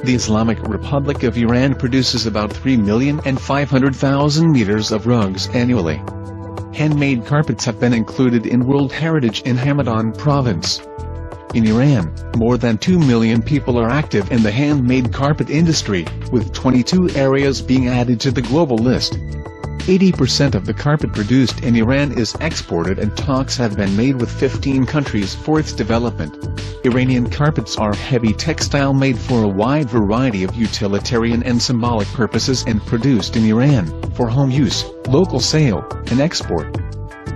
The Islamic Republic of Iran produces about 3,500,000 meters of rugs annually. Handmade carpets have been included in World Heritage in Hamadan province. In Iran, more than 2 million people are active in the handmade carpet industry, with 22 areas being added to the global list. 80% of the carpet produced in Iran is exported, and talks have been made with 15 countries for its development. Iranian carpets are heavy textile made for a wide variety of utilitarian and symbolic purposes and produced in Iran, for home use, local sale, and export.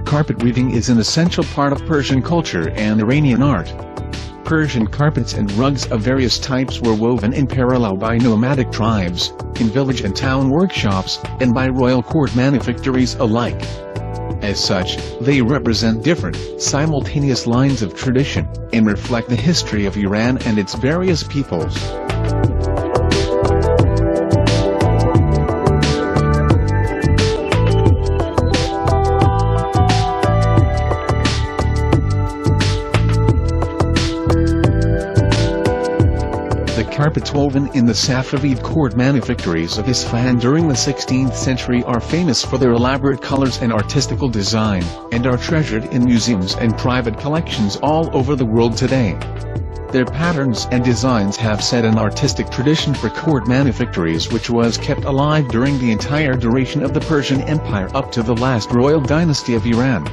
Carpet weaving is an essential part of Persian culture and Iranian art. Persian carpets and rugs of various types were woven in parallel by nomadic tribes, in village and town workshops, and by royal court manufactories alike. As such, they represent different, simultaneous lines of tradition, and reflect the history of Iran and its various peoples. The carpets woven in the Safavid court manufactories of Isfahan during the 16th century are famous for their elaborate colors and artistical design, and are treasured in museums and private collections all over the world today. Their patterns and designs have set an artistic tradition for court manufactories which was kept alive during the entire duration of the Persian Empire up to the last royal dynasty of Iran.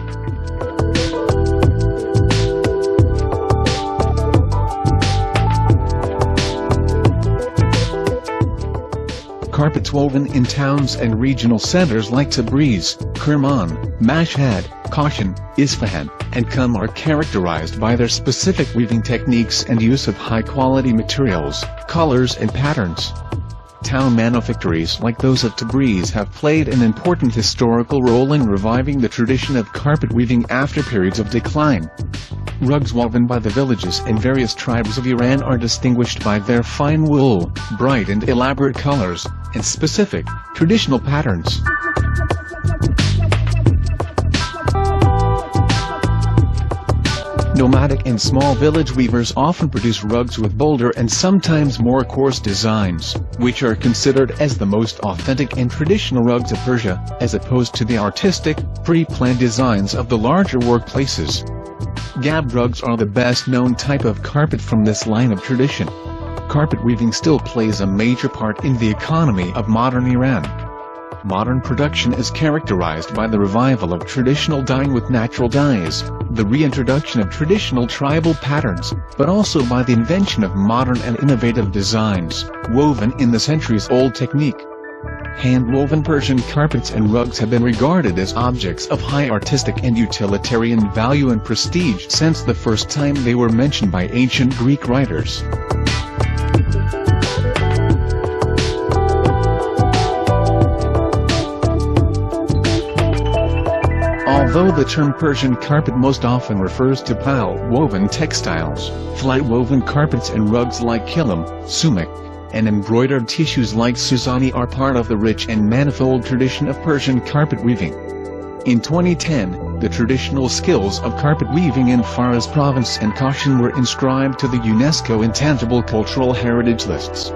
Carpets woven in towns and regional centers like Tabriz, Kerman, Mashhad, Kashan, Isfahan, and Qum are characterized by their specific weaving techniques and use of high-quality materials, colors and patterns. Town manufactories like those of Tabriz have played an important historical role in reviving the tradition of carpet weaving after periods of decline. Rugs woven by the villages and various tribes of Iran are distinguished by their fine wool, bright and elaborate colors, and specific, traditional patterns. Nomadic and small village weavers often produce rugs with bolder and sometimes more coarse designs, which are considered as the most authentic and traditional rugs of Persia, as opposed to the artistic, pre-planned designs of the larger workplaces. Gab rugs are the best-known type of carpet from this line of tradition. Carpet weaving still plays a major part in the economy of modern Iran. Modern production is characterized by the revival of traditional dyeing with natural dyes, the reintroduction of traditional tribal patterns, but also by the invention of modern and innovative designs, woven in the centuries-old technique. Hand-woven Persian carpets and rugs have been regarded as objects of high artistic and utilitarian value and prestige since the first time they were mentioned by ancient Greek writers. Although the term Persian carpet most often refers to pile-woven textiles, fly-woven carpets and rugs like kilim, sumac, and embroidered tissues like Suzani are part of the rich and manifold tradition of Persian carpet weaving. In 2010, the traditional skills of carpet weaving in Fars province and Kashan were inscribed to the UNESCO Intangible Cultural Heritage lists.